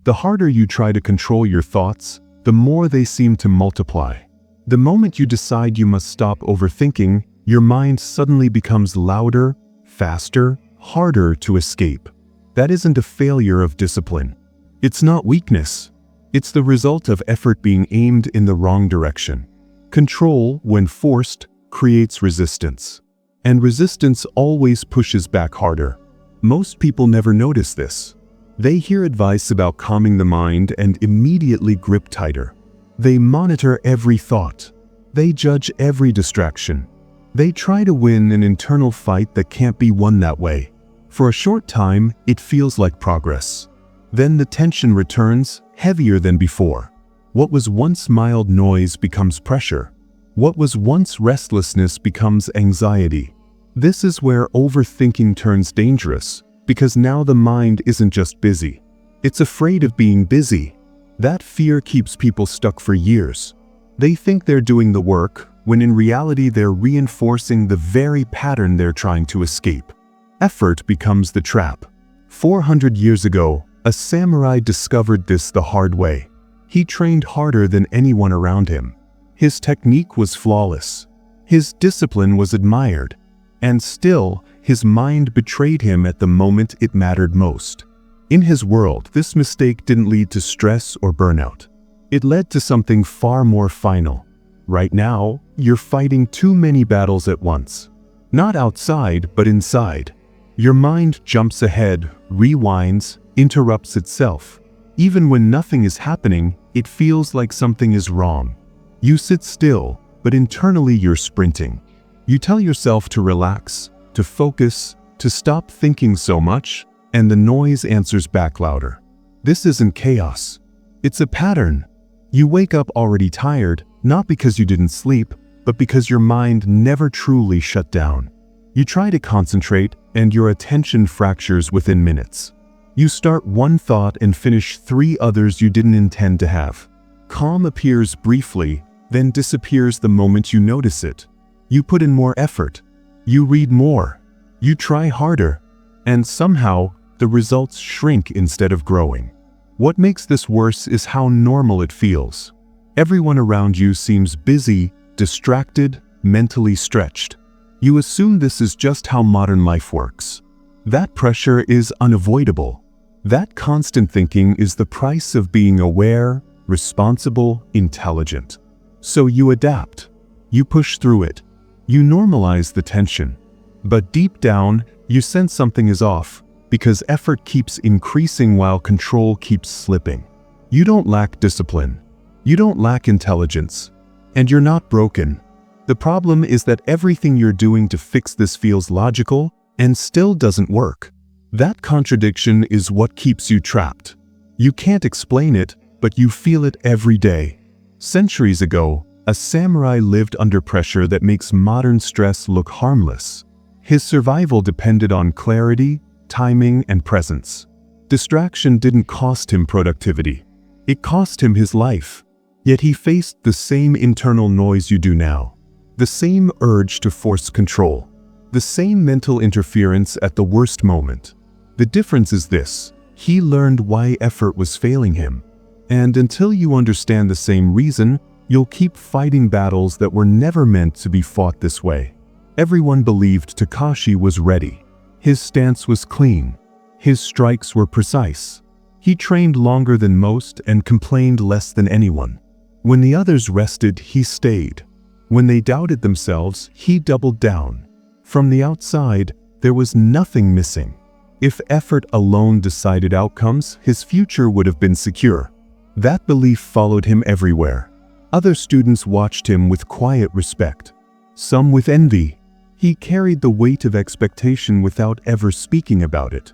The harder you try to control your thoughts, the more they seem to multiply. The moment you decide you must stop overthinking, your mind suddenly becomes louder, faster, harder to escape. That isn't a failure of discipline. It's not weakness. It's the result of effort being aimed in the wrong direction. Control, when forced, creates resistance. And resistance always pushes back harder. Most people never notice this. They hear advice about calming the mind and immediately grip tighter. They monitor every thought. They judge every distraction. They try to win an internal fight that can't be won that way. For a short time, it feels like progress. Then the tension returns, heavier than before. What was once mild noise becomes pressure. What was once restlessness becomes anxiety. This is where overthinking turns dangerous, because now the mind isn't just busy. It's afraid of being busy. That fear keeps people stuck for years. They think they're doing the work, when in reality they're reinforcing the very pattern they're trying to escape. Effort becomes the trap. 400 years ago, a samurai discovered this the hard way. He trained harder than anyone around him. His technique was flawless. His discipline was admired. And still, his mind betrayed him at the moment it mattered most. In his world, this mistake didn't lead to stress or burnout. It led to something far more final. Right now, you're fighting too many battles at once. Not outside, but inside. Your mind jumps ahead, rewinds, interrupts itself. Even when nothing is happening, it feels like something is wrong. You sit still, but internally you're sprinting. You tell yourself to relax, to focus, to stop thinking so much, and the noise answers back louder. This isn't chaos. It's a pattern. You wake up already tired, not because you didn't sleep, but because your mind never truly shut down. You try to concentrate, and your attention fractures within minutes. You start one thought and finish 3 others you didn't intend to have. Calm appears briefly, then disappears the moment you notice it. You put in more effort. You read more. You try harder. And somehow, the results shrink instead of growing. What makes this worse is how normal it feels. Everyone around you seems busy, distracted, mentally stretched. You assume this is just how modern life works. That pressure is unavoidable. That constant thinking is the price of being aware, responsible, intelligent. So you adapt. You push through it. You normalize the tension. But deep down, you sense something is off, because effort keeps increasing while control keeps slipping. You don't lack discipline. You don't lack intelligence. And you're not broken. The problem is that everything you're doing to fix this feels logical and still doesn't work. That contradiction is what keeps you trapped. You can't explain it, but you feel it every day. Centuries ago, a samurai lived under pressure that makes modern stress look harmless. His survival depended on clarity, timing, and presence. Distraction didn't cost him productivity. It cost him his life. Yet he faced the same internal noise you do now. The same urge to force control. The same mental interference at the worst moment. The difference is this: he learned why effort was failing him. And until you understand the same reason, you'll keep fighting battles that were never meant to be fought this way. Everyone believed Takeshi was ready. His stance was clean. His strikes were precise. He trained longer than most and complained less than anyone. When the others rested, he stayed. When they doubted themselves, he doubled down. From the outside, there was nothing missing. If effort alone decided outcomes, his future would have been secure. That belief followed him everywhere. Other students watched him with quiet respect. Some with envy. He carried the weight of expectation without ever speaking about it.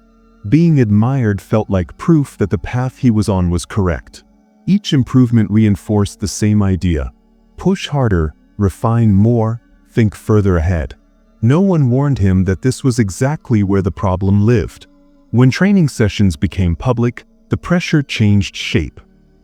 Being admired felt like proof that the path he was on was correct. Each improvement reinforced the same idea: push harder, refine more, think further ahead. No one warned him that this was exactly where the problem lived. When training sessions became public, the pressure changed shape.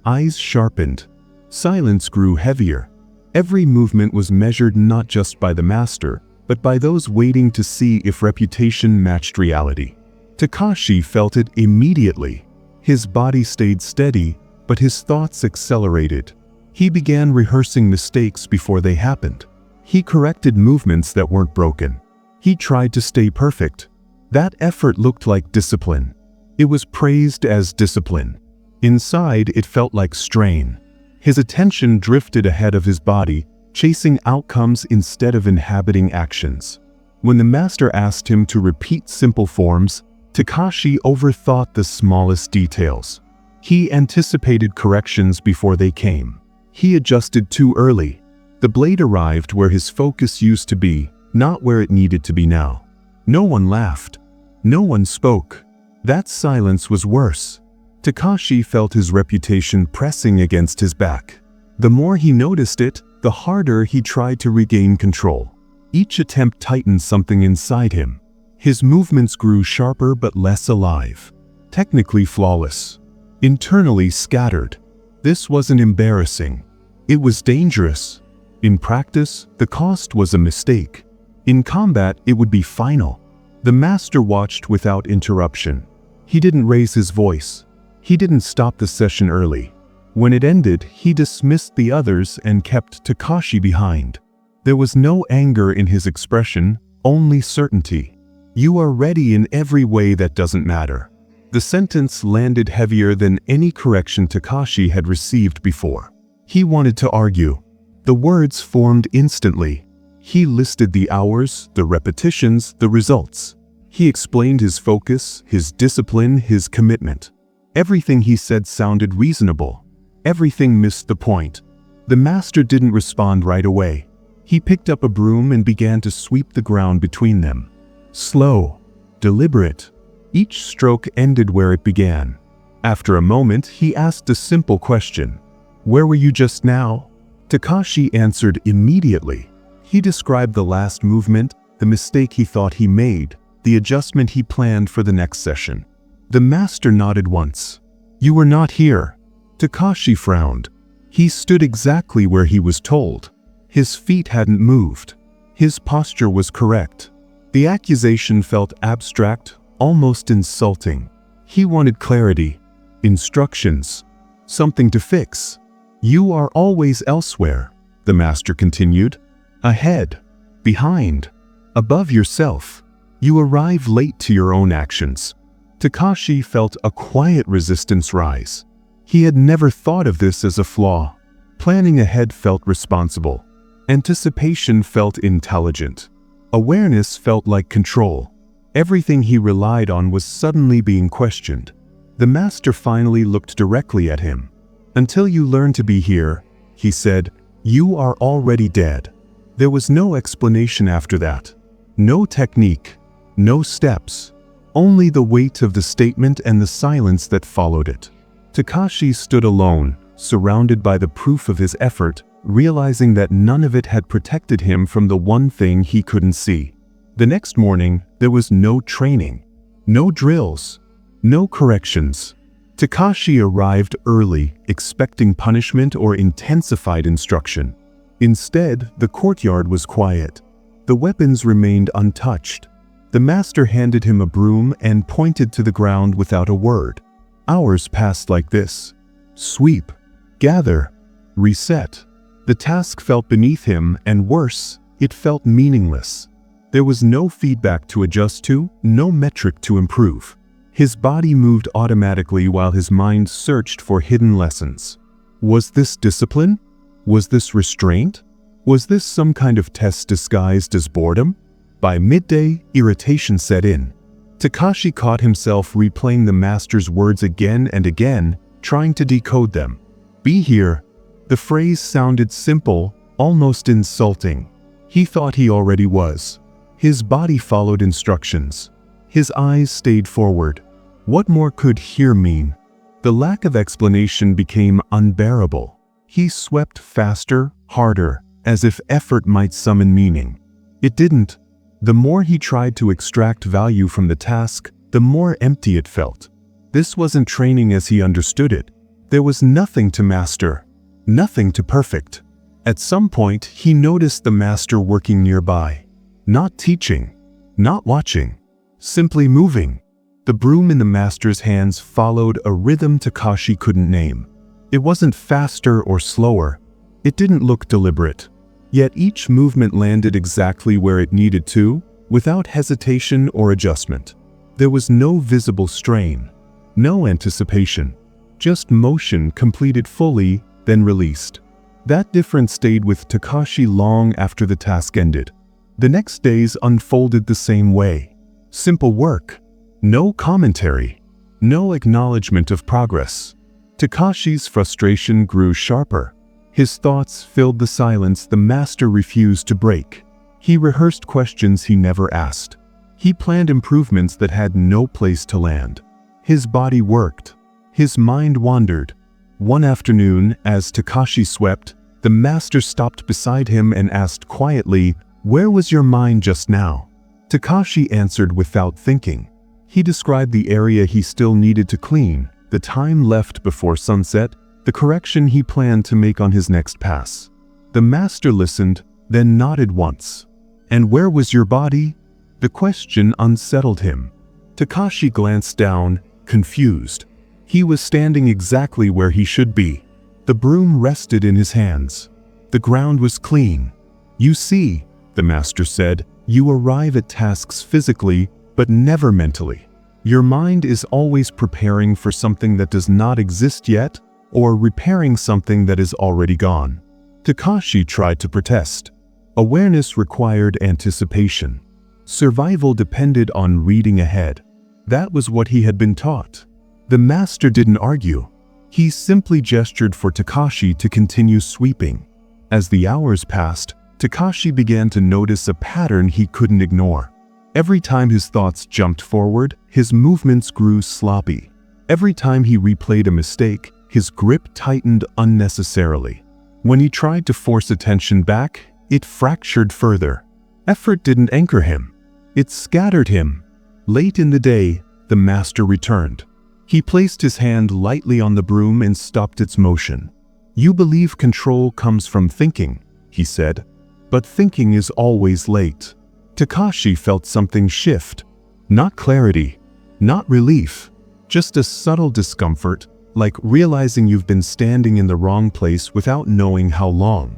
Eyes sharpened. Silence grew heavier. Every movement was measured not just by the master, but by those waiting to see if reputation matched reality. Takeshi felt it immediately. His body stayed steady, but his thoughts accelerated. He began rehearsing mistakes before they happened. He corrected movements that weren't broken. He tried to stay perfect. That effort looked like discipline. It was praised as discipline. Inside, it felt like strain. His attention drifted ahead of his body, chasing outcomes instead of inhabiting actions. When the master asked him to repeat simple forms, Takeshi overthought the smallest details. He anticipated corrections before they came. He adjusted too early. The blade arrived where his focus used to be, not where it needed to be now. No one laughed. No one spoke. That silence was worse. Takeshi felt his reputation pressing against his back. The more he noticed it, the harder he tried to regain control. Each attempt tightened something inside him. His movements grew sharper but less alive. Technically flawless. Internally scattered. This wasn't embarrassing. It was dangerous. In practice, the cost was a mistake. In combat, it would be final. The master watched without interruption. He didn't raise his voice. He didn't stop the session early. When it ended, he dismissed the others and kept Takeshi behind. There was no anger in his expression, only certainty. You are ready in every way that doesn't matter. The sentence landed heavier than any correction Takeshi had received before. He wanted to argue. The words formed instantly. He listed the hours, the repetitions, the results. He explained his focus, his discipline, his commitment. Everything he said sounded reasonable. Everything missed the point. The master didn't respond right away. He picked up a broom and began to sweep the ground between them. Slow, deliberate. Each stroke ended where it began. After a moment, he asked a simple question. "Where were you just now?" Takeshi answered immediately. He described the last movement, the mistake he thought he made, the adjustment he planned for the next session. The master nodded once. "You were not here." Takeshi frowned. He stood exactly where he was told. His feet hadn't moved. His posture was correct. The accusation felt abstract, almost insulting. He wanted clarity, instructions, something to fix. "You are always elsewhere," the master continued. "Ahead, behind, above yourself. You arrive late to your own actions." Takeshi felt a quiet resistance rise. He had never thought of this as a flaw. Planning ahead felt responsible. Anticipation felt intelligent. Awareness felt like control. Everything he relied on was suddenly being questioned. The master finally looked directly at him. "Until you learn to be here," he said, "you are already dead." There was no explanation after that. No technique. No steps. Only the weight of the statement and the silence that followed it. Takeshi stood alone, surrounded by the proof of his effort, realizing that none of it had protected him from the one thing he couldn't see. The next morning, there was no training, no drills, no corrections. Takeshi arrived early, expecting punishment or intensified instruction. Instead, the courtyard was quiet. The weapons remained untouched. The master handed him a broom and pointed to the ground without a word. Hours passed like this. Sweep, gather, reset. The task felt beneath him, and worse, it felt meaningless. There was no feedback to adjust to, no metric to improve. His body moved automatically while his mind searched for hidden lessons. Was this discipline? Was this restraint? Was this some kind of test disguised as boredom? By midday, irritation set in. Takeshi caught himself replaying the master's words again and again, trying to decode them. "Be here." The phrase sounded simple, almost insulting. He thought he already was. His body followed instructions. His eyes stayed forward. What more could "here" mean? The lack of explanation became unbearable. He swept faster, harder, as if effort might summon meaning. It didn't. The more he tried to extract value from the task, the more empty it felt. This wasn't training as he understood it. There was nothing to master, nothing to perfect. At some point, he noticed the master working nearby. Not teaching, not watching, simply moving. The broom in the master's hands followed a rhythm Takeshi couldn't name. It wasn't faster or slower. It didn't look deliberate. Yet each movement landed exactly where it needed to, without hesitation or adjustment. There was no visible strain, no anticipation, just motion completed fully, then released. That difference stayed with Takeshi long after the task ended. The next days unfolded the same way. Simple work. No commentary. No acknowledgement of progress. Takeshi's frustration grew sharper. His thoughts filled the silence the master refused to break. He rehearsed questions he never asked. He planned improvements that had no place to land. His body worked. His mind wandered. One afternoon, as Takeshi swept, the master stopped beside him and asked quietly, "Where was your mind just now?" Takeshi answered without thinking. He described the area he still needed to clean, the time left before sunset, the correction he planned to make on his next pass. The master listened, then nodded once. "And where was your body?" The question unsettled him. Takeshi glanced down, confused. He was standing exactly where he should be. The broom rested in his hands. The ground was clean. "You see," the master said, "you arrive at tasks physically, but never mentally. Your mind is always preparing for something that does not exist yet, or repairing something that is already gone." Takeshi tried to protest. Awareness required anticipation. Survival depended on reading ahead. That was what he had been taught. The master didn't argue. He simply gestured for Takeshi to continue sweeping. As the hours passed, Takeshi began to notice a pattern he couldn't ignore. Every time his thoughts jumped forward, his movements grew sloppy. Every time he replayed a mistake, his grip tightened unnecessarily. When he tried to force attention back, it fractured further. Effort didn't anchor him. It scattered him. Late in the day, the master returned. He placed his hand lightly on the broom and stopped its motion. "You believe control comes from thinking," he said. "But thinking is always late." Takeshi felt something shift. Not clarity, not relief, just a subtle discomfort, like realizing you've been standing in the wrong place without knowing how long.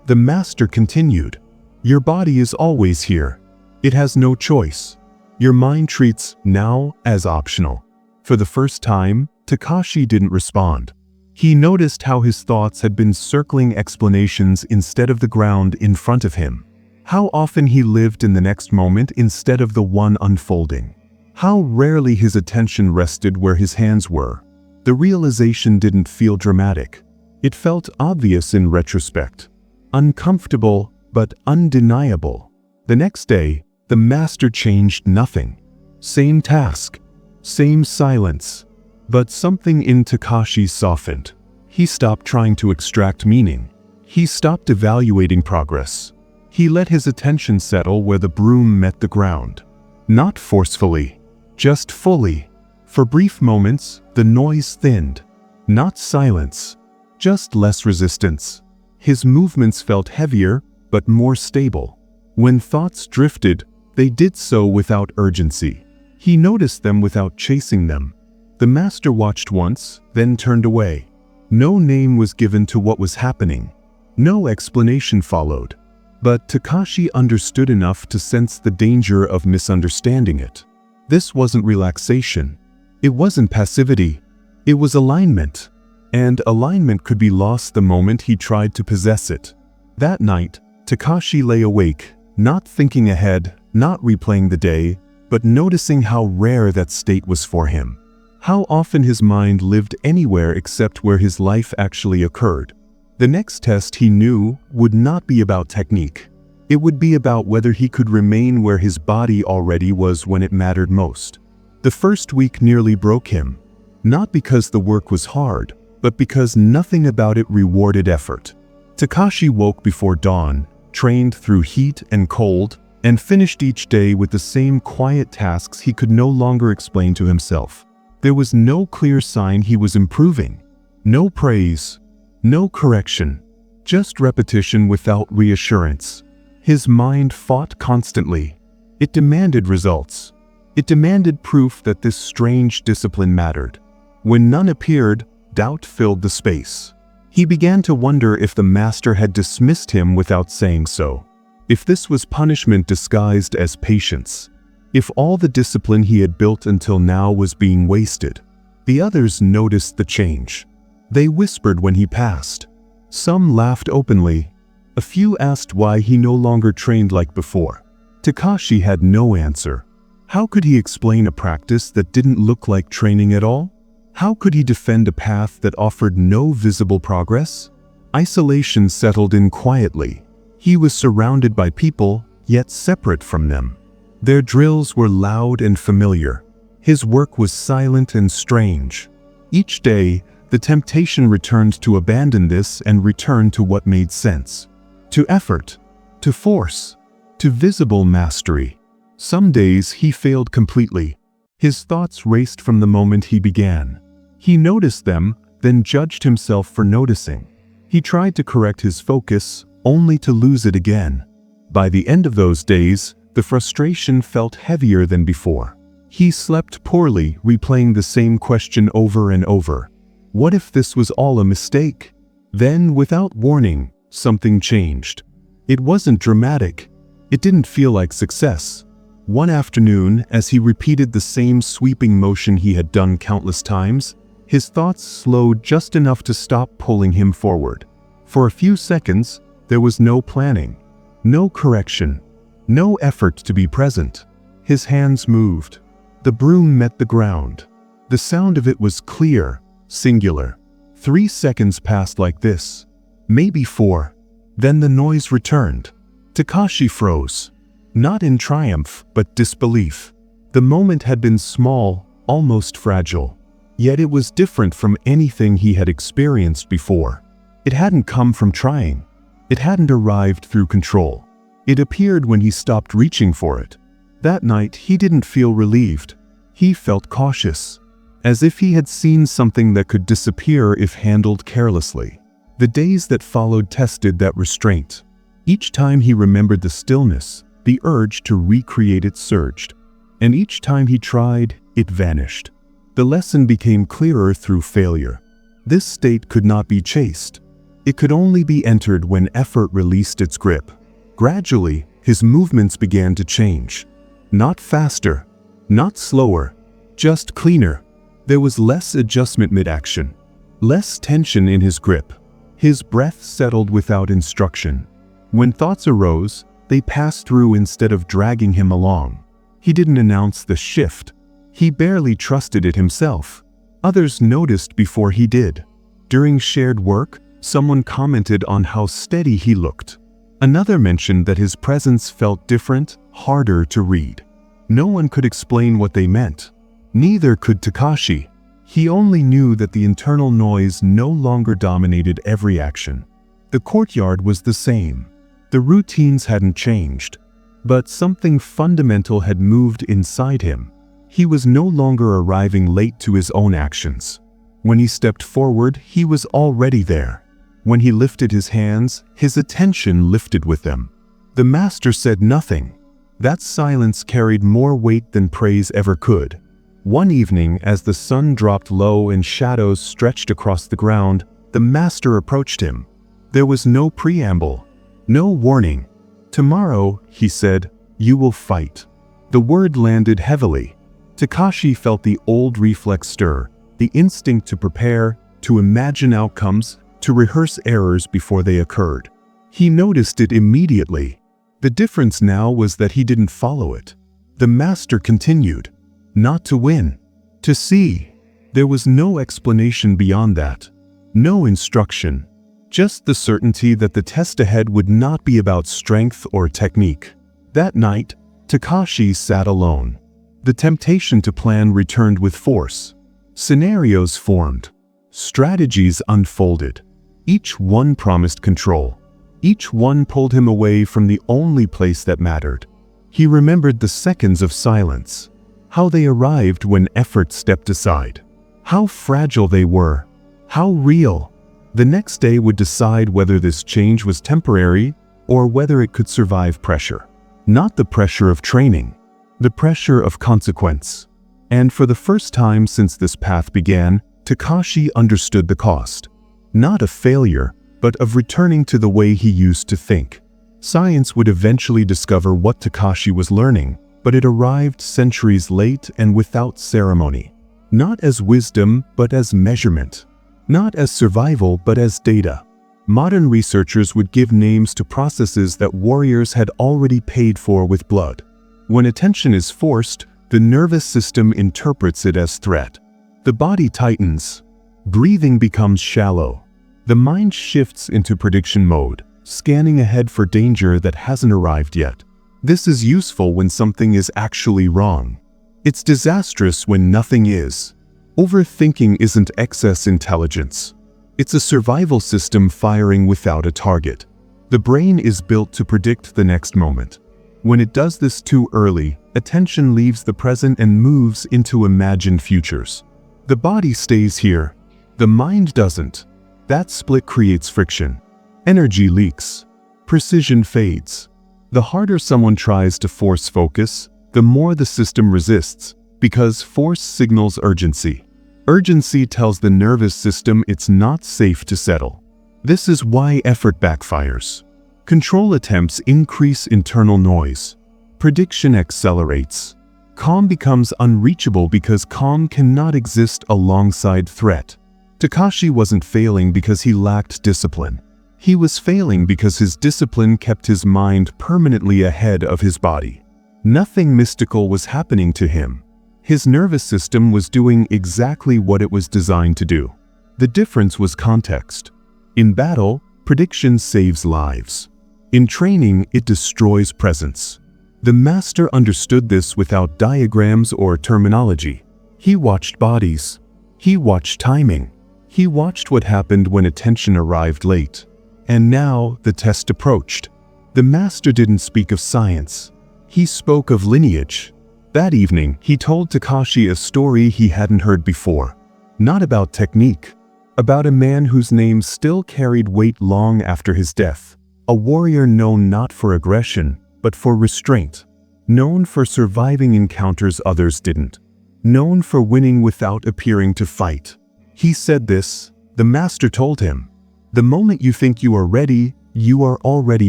The master continued, "Your body is always here. It has no choice. Your mind treats now as optional." For the first time, Takeshi didn't respond. He noticed how his thoughts had been circling explanations instead of the ground in front of him. How often he lived in the next moment instead of the one unfolding. How rarely his attention rested where his hands were. The realization didn't feel dramatic. It felt obvious in retrospect. Uncomfortable, but undeniable. The next day, the master changed nothing. Same task. Same silence. But something in Takeshi softened. He stopped trying to extract meaning. He stopped evaluating progress. He let his attention settle where the broom met the ground. Not forcefully, just fully. For brief moments, the noise thinned. Not silence, just less resistance. His movements felt heavier, but more stable. When thoughts drifted, they did so without urgency. He noticed them without chasing them. The master watched once, then turned away. No name was given to what was happening. No explanation followed. But Takeshi understood enough to sense the danger of misunderstanding it. This wasn't relaxation. It wasn't passivity. It was alignment. And alignment could be lost the moment he tried to possess it. That night, Takeshi lay awake, not thinking ahead, not replaying the day, but noticing how rare that state was for him. How often his mind lived anywhere except where his life actually occurred. The next test, he knew, would not be about technique. It would be about whether he could remain where his body already was when it mattered most. The first week nearly broke him. Not because the work was hard, but because nothing about it rewarded effort. Takeshi woke before dawn, trained through heat and cold, and finished each day with the same quiet tasks he could no longer explain to himself. There was no clear sign he was improving. No praise. No correction, just repetition without reassurance. His mind fought constantly. It demanded results. It demanded proof that this strange discipline mattered. When none appeared, doubt filled the space. He began to wonder if the master had dismissed him without saying so. If this was punishment disguised as patience. If all the discipline he had built until now was being wasted. The others noticed the change. They whispered when he passed. Some laughed openly. A few asked why he no longer trained like before. Takeshi had no answer. How could he explain a practice that didn't look like training at all? How could he defend a path that offered no visible progress? Isolation settled in quietly. He was surrounded by people, yet separate from them. Their drills were loud and familiar. His work was silent and strange. Each day, the temptation returned to abandon this and return to what made sense. To effort, to force, to visible mastery. Some days he failed completely. His thoughts raced from the moment he began. He noticed them, then judged himself for noticing. He tried to correct his focus, only to lose it again. By the end of those days, the frustration felt heavier than before. He slept poorly, replaying the same question over and over. What if this was all a mistake? Then, without warning, something changed. It wasn't dramatic. It didn't feel like success. One afternoon, as he repeated the same sweeping motion he had done countless times, his thoughts slowed just enough to stop pulling him forward. For a few seconds, there was no planning, no correction, no effort to be present. His hands moved. The broom met the ground. The sound of it was clear, singular. 3 seconds passed like this. Maybe 4. Then the noise returned. Takeshi froze. Not in triumph, but disbelief. The moment had been small, almost fragile. Yet it was different from anything he had experienced before. It hadn't come from trying. It hadn't arrived through control. It appeared when he stopped reaching for it. That night, he didn't feel relieved. He felt cautious, as if he had seen something that could disappear if handled carelessly. The days that followed tested that restraint. Each time he remembered the stillness, the urge to recreate it surged. And each time he tried, it vanished. The lesson became clearer through failure. This state could not be chased. It could only be entered when effort released its grip. Gradually, his movements began to change. Not faster, not slower, just cleaner. There was less adjustment mid-action, less tension in his grip. His breath settled without instruction. When thoughts arose, they passed through instead of dragging him along. He didn't announce the shift. He barely trusted it himself. Others noticed before he did. During shared work, someone commented on how steady he looked. Another mentioned that his presence felt different, harder to read. No one could explain what they meant. Neither could Takeshi. He only knew that the internal noise no longer dominated every action. The courtyard was the same. The routines hadn't changed. But something fundamental had moved inside him. He was no longer arriving late to his own actions. When he stepped forward, he was already there. When he lifted his hands, his attention lifted with them. The master said nothing. That silence carried more weight than praise ever could. One evening, as the sun dropped low and shadows stretched across the ground, the master approached him. There was no preamble, no warning. "Tomorrow," he said, "you will fight." The word landed heavily. Takeshi felt the old reflex stir, the instinct to prepare, to imagine outcomes, to rehearse errors before they occurred. He noticed it immediately. The difference now was that he didn't follow it. The master continued. Not to win, to see. There was no explanation beyond that. No instruction. Just the certainty that the test ahead would not be about strength or technique. That night, Takeshi sat alone. The temptation to plan returned with force. Scenarios formed. Strategies unfolded. Each one promised control. Each one pulled him away from the only place that mattered. He remembered the seconds of silence. How they arrived when effort stepped aside. How fragile they were. How real. The next day would decide whether this change was temporary or whether it could survive pressure. Not the pressure of training, the pressure of consequence. And for the first time since this path began, Takeshi understood the cost. Not of failure, but of returning to the way he used to think. Science would eventually discover what Takeshi was learning, but it arrived centuries late and without ceremony. Not as wisdom, but as measurement. Not as survival, but as data. Modern researchers would give names to processes that warriors had already paid for with blood. When attention is forced, the nervous system interprets it as threat. The body tightens. Breathing becomes shallow. The mind shifts into prediction mode, scanning ahead for danger that hasn't arrived yet. This is useful when something is actually wrong. It's disastrous when nothing is. Overthinking isn't excess intelligence. It's a survival system firing without a target. The brain is built to predict the next moment. When it does this too early, attention leaves the present and moves into imagined futures. The body stays here. The mind doesn't. That split creates friction. Energy leaks. Precision fades. The harder someone tries to force focus, the more the system resists, because force signals urgency. Urgency tells the nervous system it's not safe to settle. This is why effort backfires. Control attempts increase internal noise. Prediction accelerates. Calm becomes unreachable because calm cannot exist alongside threat. Takeshi wasn't failing because he lacked discipline. He was failing because his discipline kept his mind permanently ahead of his body. Nothing mystical was happening to him. His nervous system was doing exactly what it was designed to do. The difference was context. In battle, prediction saves lives. In training, it destroys presence. The master understood this without diagrams or terminology. He watched bodies. He watched timing. He watched what happened when attention arrived late. And now the test approached. The master didn't speak of science. He spoke of lineage. That evening, he told Takeshi a story he hadn't heard before. Not about technique. About a man whose name still carried weight long after his death. A warrior known not for aggression, but for restraint. Known for surviving encounters others didn't. Known for winning without appearing to fight. He said this, the master told him. The moment you think you are ready, you are already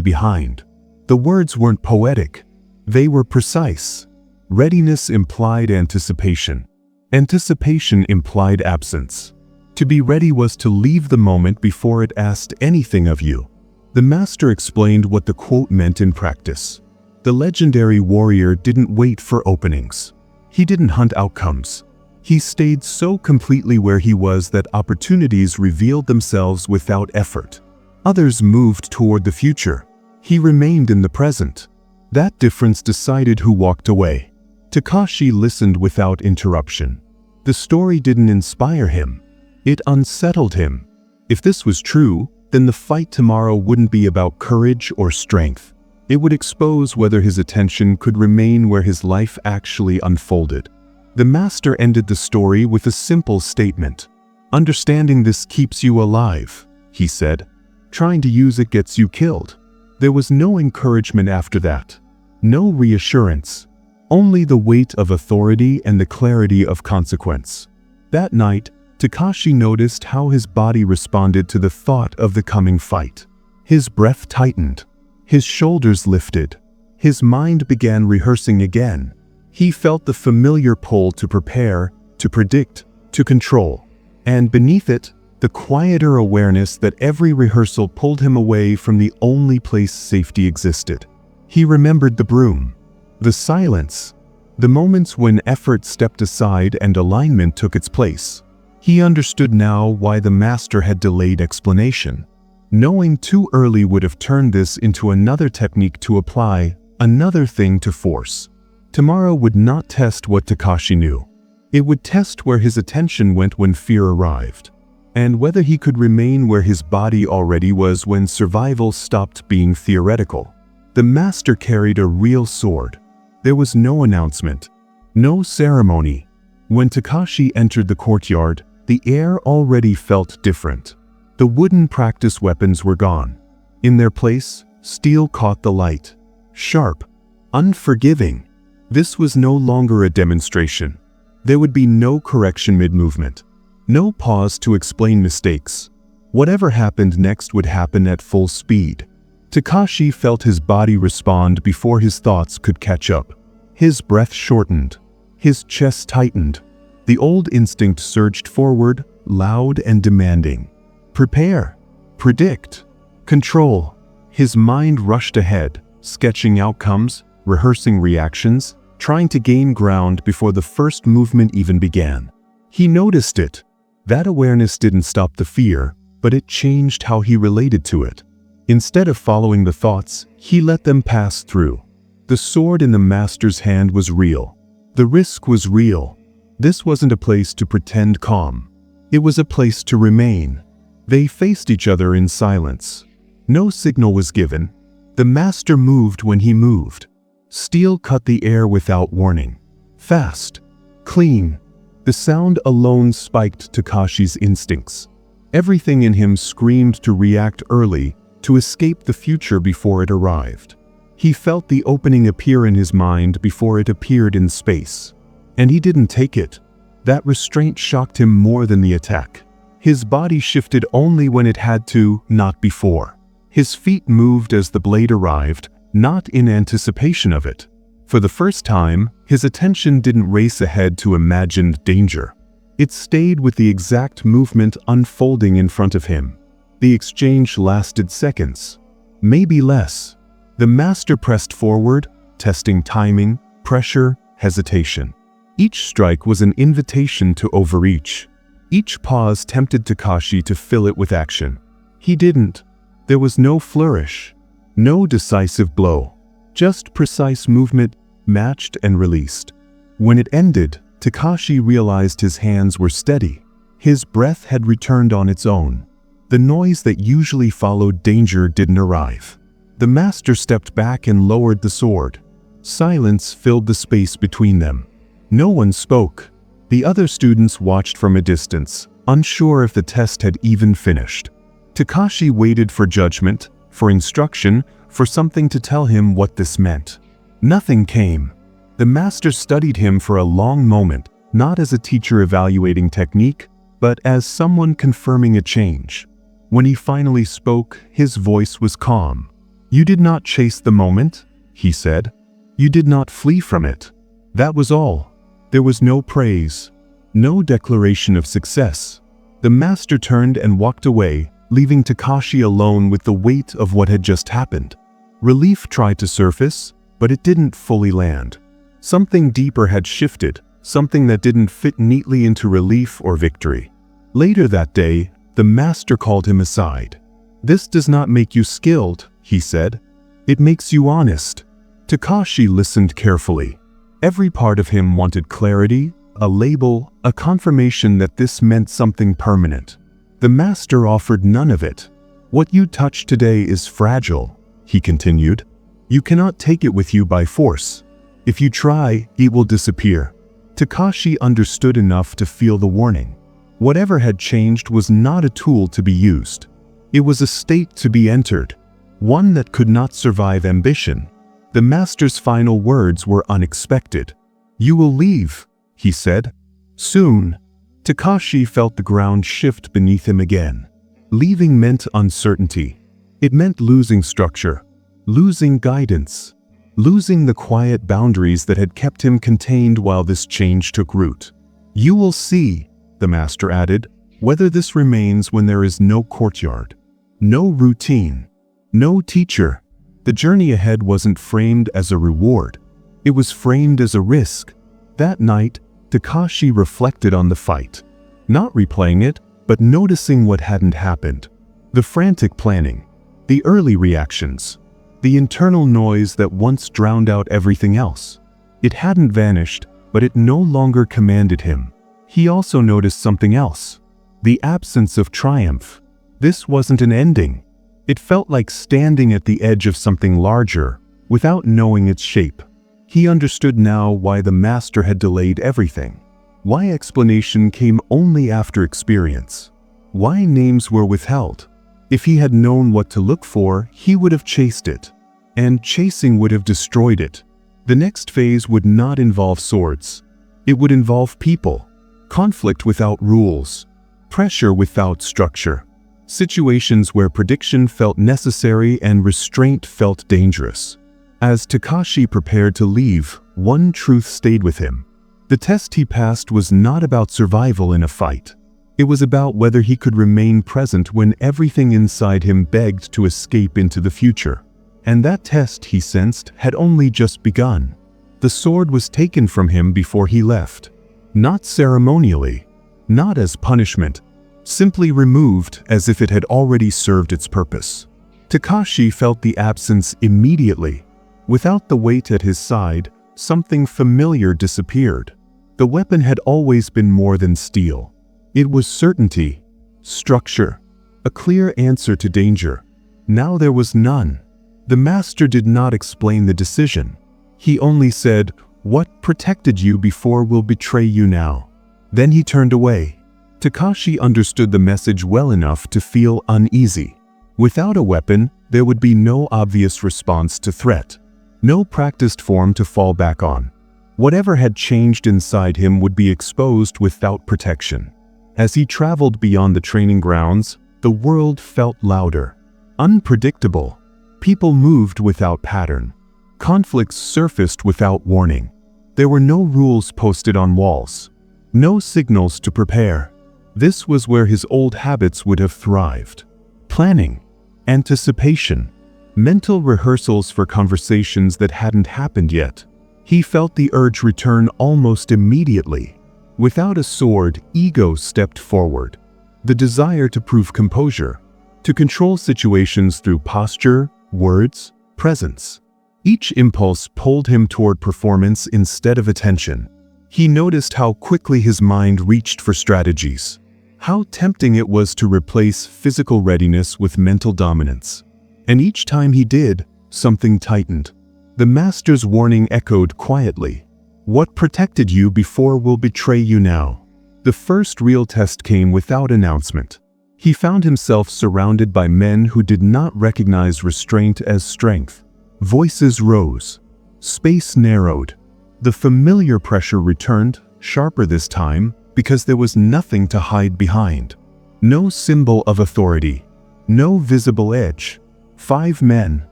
behind. The words weren't poetic. They were precise. Readiness implied anticipation. Anticipation implied absence. To be ready was to leave the moment before it asked anything of you. The master explained what the quote meant in practice. The legendary warrior didn't wait for openings. He didn't hunt outcomes. He stayed so completely where he was that opportunities revealed themselves without effort. Others moved toward the future. He remained in the present. That difference decided who walked away. Takeshi listened without interruption. The story didn't inspire him. It unsettled him. If this was true, then the fight tomorrow wouldn't be about courage or strength. It would expose whether his attention could remain where his life actually unfolded. The master ended the story with a simple statement. Understanding this keeps you alive, he said. Trying to use it gets you killed. There was no encouragement after that. No reassurance. Only the weight of authority and the clarity of consequence. That night, Takeshi noticed how his body responded to the thought of the coming fight. His breath tightened. His shoulders lifted. His mind began rehearsing again. He felt the familiar pull to prepare, to predict, to control. And beneath it, the quieter awareness that every rehearsal pulled him away from the only place safety existed. He remembered the broom. The silence. The moments when effort stepped aside and alignment took its place. He understood now why the master had delayed explanation. Knowing too early would have turned this into another technique to apply, another thing to force. Tomorrow would not test what Takeshi knew. It would test where his attention went when fear arrived, and whether he could remain where his body already was when survival stopped being theoretical. The master carried a real sword. There was no announcement, no ceremony. When Takeshi entered the courtyard, the air already felt different. The wooden practice weapons were gone. In their place, steel caught the light. Sharp, unforgiving. This was no longer a demonstration. There would be no correction mid-movement. No pause to explain mistakes. Whatever happened next would happen at full speed. Takeshi felt his body respond before his thoughts could catch up. His breath shortened. His chest tightened. The old instinct surged forward, loud and demanding. Prepare. Predict. Control. His mind rushed ahead, sketching outcomes, rehearsing reactions, trying to gain ground before the first movement even began. He noticed it. That awareness didn't stop the fear, but it changed how he related to it. Instead of following the thoughts, he let them pass through. The sword in the master's hand was real. The risk was real. This wasn't a place to pretend calm. It was a place to remain. They faced each other in silence. No signal was given. The master moved when he moved. Steel cut the air without warning. Fast. Clean. The sound alone spiked Takeshi's instincts. Everything in him screamed to react early, to escape the future before it arrived. He felt the opening appear in his mind before it appeared in space. And he didn't take it. That restraint shocked him more than the attack. His body shifted only when it had to, not before. His feet moved as the blade arrived, not in anticipation of it. For the first time, his attention didn't race ahead to imagined danger. It stayed with the exact movement unfolding in front of him. The exchange lasted seconds, maybe less. The master pressed forward, testing timing, pressure, hesitation. Each strike was an invitation to overreach. Each pause tempted Takeshi to fill it with action. He didn't. There was no flourish, no decisive blow, just precise movement, matched and released. When it ended, Takeshi realized his hands were steady. His breath had returned on its own. The noise that usually followed danger didn't arrive. The master stepped back and lowered the sword. Silence filled the space between them. No one spoke. The other students watched from a distance, unsure if the test had even finished. Takeshi waited for judgment, for instruction, for something to tell him what this meant. Nothing came. The master studied him for a long moment, not as a teacher evaluating technique, but as someone confirming a change. When he finally spoke, his voice was calm. "You did not chase the moment," he said. "You did not flee from it." That was all. There was no praise, no declaration of success. The master turned and walked away, leaving Takeshi alone with the weight of what had just happened. Relief tried to surface, but it didn't fully land. Something deeper had shifted, something that didn't fit neatly into relief or victory. Later that day, the master called him aside. "This does not make you skilled," he said. "It makes you honest." Takeshi listened carefully. Every part of him wanted clarity, a label, a confirmation that this meant something permanent. The master offered none of it. "What you touch today is fragile," he continued. "You cannot take it with you by force. If you try, it will disappear." Takeshi understood enough to feel the warning. Whatever had changed was not a tool to be used. It was a state to be entered, one that could not survive ambition. The master's final words were unexpected. "You will leave," he said. "Soon." Takeshi felt the ground shift beneath him again. Leaving meant uncertainty. It meant losing structure, losing guidance, losing the quiet boundaries that had kept him contained while this change took root. "You will see," the master added, "whether this remains when there is no courtyard, no routine, no teacher." The journey ahead wasn't framed as a reward. It was framed as a risk. That night, Takeshi reflected on the fight. Not replaying it, but noticing what hadn't happened. The frantic planning, the early reactions, the internal noise that once drowned out everything else. It hadn't vanished, but it no longer commanded him. He also noticed something else. The absence of triumph. This wasn't an ending. It felt like standing at the edge of something larger, without knowing its shape. He understood now why the master had delayed everything. Why explanation came only after experience. Why names were withheld. If he had known what to look for, he would have chased it. And chasing would have destroyed it. The next phase would not involve swords. It would involve people, conflict without rules, pressure without structure, situations where prediction felt necessary and restraint felt dangerous. As Takeshi prepared to leave, one truth stayed with him. The test he passed was not about survival in a fight. It was about whether he could remain present when everything inside him begged to escape into the future. And that test, he sensed, had only just begun. The sword was taken from him before he left. Not ceremonially, not as punishment, simply removed as if it had already served its purpose. Takeshi felt the absence immediately. Without the weight at his side, something familiar disappeared. The weapon had always been more than steel. It was certainty, structure, a clear answer to danger. Now there was none. The master did not explain the decision. He only said, "What protected you before will betray you now." Then he turned away. Takeshi understood the message well enough to feel uneasy. Without a weapon, there would be no obvious response to threat, no practiced form to fall back on. Whatever had changed inside him would be exposed without protection. As he traveled beyond the training grounds, the world felt louder, unpredictable. People moved without pattern. Conflicts surfaced without warning. There were no rules posted on walls, no signals to prepare. This was where his old habits would have thrived. Planning, anticipation, mental rehearsals for conversations that hadn't happened yet. He felt the urge return almost immediately. Without a sword, ego stepped forward. The desire to prove composure, to control situations through posture, words, presence. Each impulse pulled him toward performance instead of attention. He noticed how quickly his mind reached for strategies, how tempting it was to replace physical readiness with mental dominance. And each time he did, something tightened. The master's warning echoed quietly. "What protected you before will betray you now." The first real test came without announcement. He found himself surrounded by men who did not recognize restraint as strength. Voices rose. Space narrowed. The familiar pressure returned, sharper this time, because there was nothing to hide behind. No symbol of authority. No visible edge. 5 men.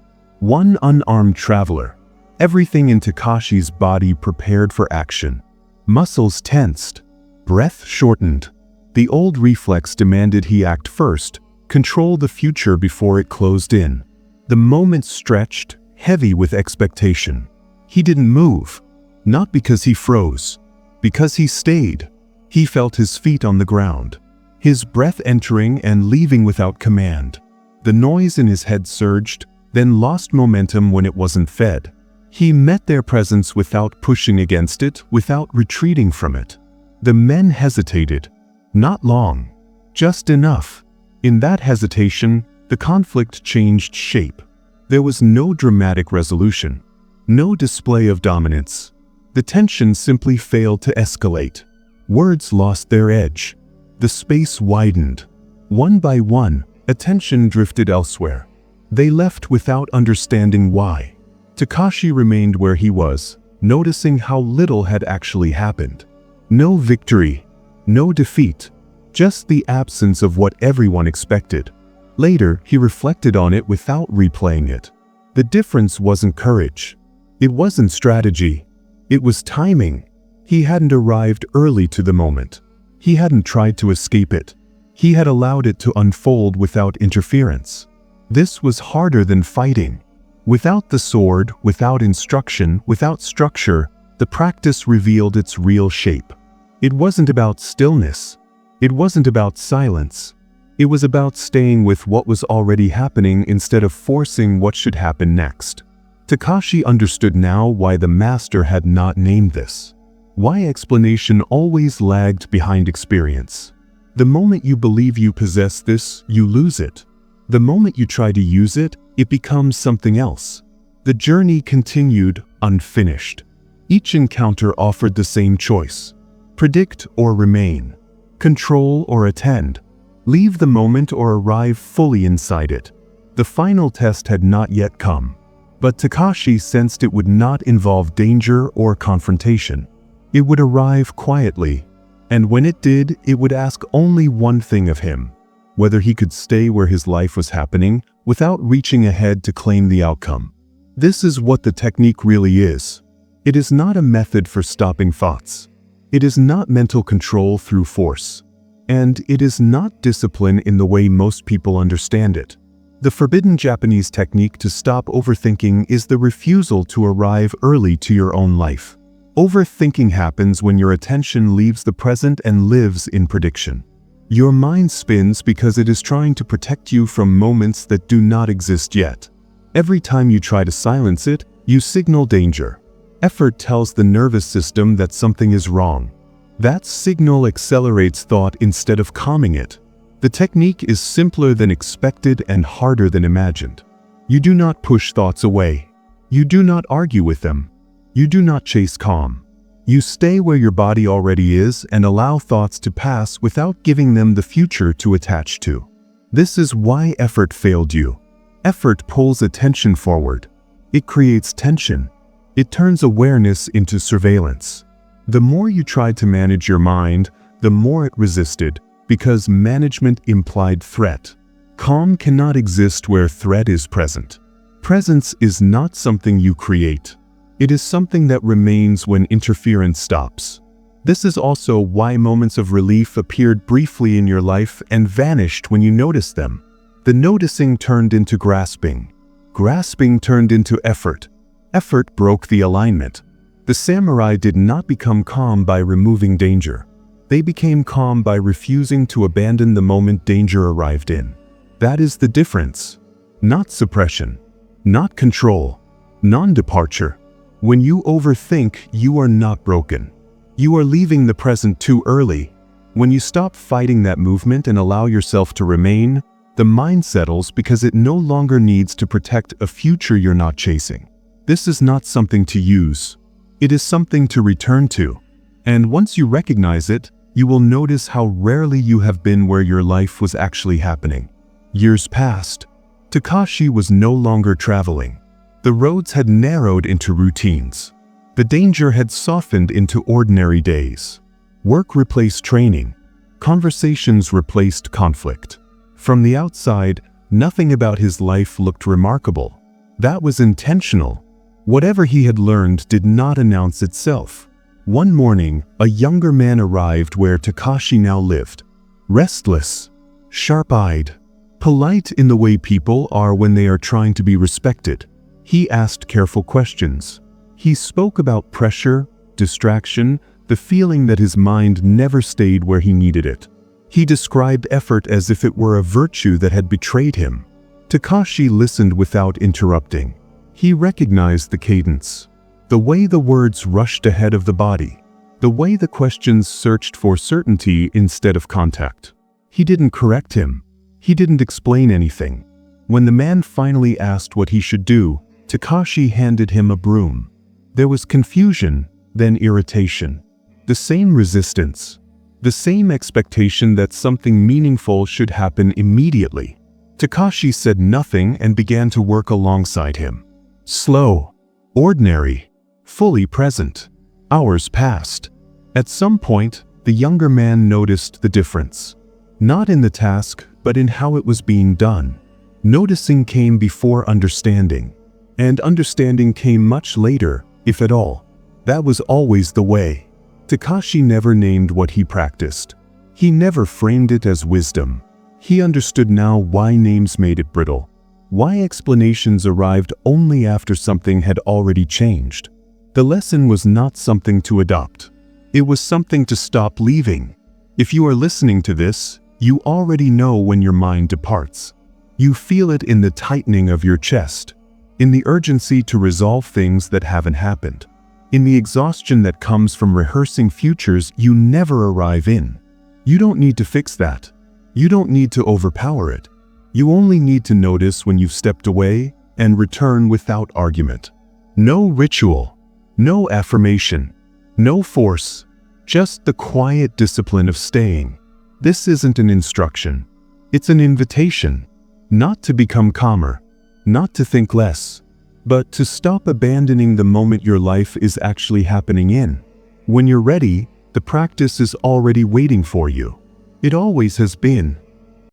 One unarmed traveler. Everything in Takeshi's body prepared for action. Muscles tensed. Breath shortened. The old reflex demanded he act first, control the future before it closed in. The moment stretched, heavy with expectation. He didn't move. Not because he froze. Because he stayed. He felt his feet on the ground. His breath entering and leaving without command. The noise in his head surged, then lost momentum when it wasn't fed. He met their presence without pushing against it, without retreating from it. The men hesitated. Not long. Just enough. In that hesitation, the conflict changed shape. There was no dramatic resolution. No display of dominance. The tension simply failed to escalate. Words lost their edge. The space widened. One by one, attention drifted elsewhere. They left without understanding why. Takeshi remained where he was, noticing how little had actually happened. No victory, no defeat, just the absence of what everyone expected. Later, he reflected on it without replaying it. The difference wasn't courage. It wasn't strategy. It was timing. He hadn't arrived early to the moment. He hadn't tried to escape it. He had allowed it to unfold without interference. This was harder than fighting. Without the sword, without instruction, without structure, the practice revealed its real shape. It wasn't about stillness. It wasn't about silence. It was about staying with what was already happening instead of forcing what should happen next. Takeshi understood now why the master had not named this. Why explanation always lagged behind experience. The moment you believe you possess this, you lose it. The moment you try to use it, it becomes something else. The journey continued, unfinished. Each encounter offered the same choice. Predict or remain. Control or attend. Leave the moment or arrive fully inside it. The final test had not yet come. But Takeshi sensed it would not involve danger or confrontation. It would arrive quietly, and when it did, it would ask only one thing of him: whether he could stay where his life was happening without reaching ahead to claim the outcome. This is what the technique really is. It is not a method for stopping thoughts. It is not mental control through force. And it is not discipline in the way most people understand it. The forbidden Japanese technique to stop overthinking is the refusal to arrive early to your own life. Overthinking happens when your attention leaves the present and lives in prediction. Your mind spins because it is trying to protect you from moments that do not exist yet. Every time you try to silence it, you signal danger. Effort tells the nervous system that something is wrong. That signal accelerates thought instead of calming it. The technique is simpler than expected and harder than imagined. You do not push thoughts away. You do not argue with them. You do not chase calm. You stay where your body already is and allow thoughts to pass without giving them the future to attach to. This is why effort failed you. Effort pulls attention forward. It creates tension. It turns awareness into surveillance. The more you tried to manage your mind, the more it resisted, because management implied threat. Calm cannot exist where threat is present. Presence is not something you create. It is something that remains when interference stops. This is also why moments of relief appeared briefly in your life and vanished when you noticed them. The noticing turned into grasping. Grasping turned into effort. Effort broke the alignment. The samurai did not become calm by removing danger. They became calm by refusing to abandon the moment danger arrived in. That is the difference. Not suppression. Not control. Non-departure. When you overthink, you are not broken. You are leaving the present too early. When you stop fighting that movement and allow yourself to remain, the mind settles because it no longer needs to protect a future you're not chasing. This is not something to use. It is something to return to. And once you recognize it, you will notice how rarely you have been where your life was actually happening. Years passed. Takeshi was no longer traveling. The roads had narrowed into routines. The danger had softened into ordinary days. Work replaced training. Conversations replaced conflict. From the outside, nothing about his life looked remarkable. That was intentional. Whatever he had learned did not announce itself. One morning, a younger man arrived where Takeshi now lived. Restless, sharp-eyed, polite in the way people are when they are trying to be respected. He asked careful questions. He spoke about pressure, distraction, the feeling that his mind never stayed where he needed it. He described effort as if it were a virtue that had betrayed him. Takeshi listened without interrupting. He recognized the cadence, the way the words rushed ahead of the body, the way the questions searched for certainty instead of contact. He didn't correct him. He didn't explain anything. When the man finally asked what he should do, Takeshi handed him a broom. There was confusion, then irritation. The same resistance. The same expectation that something meaningful should happen immediately. Takeshi said nothing and began to work alongside him. Slow, ordinary, fully present. Hours passed. At some point, the younger man noticed the difference. Not in the task, but in how it was being done. Noticing came before understanding. And understanding came much later, if at all. That was always the way. Takeshi never named what he practiced. He never framed it as wisdom. He understood now why names made it brittle. Why explanations arrived only after something had already changed. The lesson was not something to adopt. It was something to stop leaving. If you are listening to this, you already know when your mind departs. You feel it in the tightening of your chest, in the urgency to resolve things that haven't happened, in the exhaustion that comes from rehearsing futures you never arrive in. You don't need to fix that. You don't need to overpower it. You only need to notice when you've stepped away and return without argument. No ritual, no affirmation, no force, just the quiet discipline of staying. This isn't an instruction. It's an invitation. Not to become calmer, not to think less, but to stop abandoning the moment your life is actually happening in. When you're ready, the practice is already waiting for you. It always has been.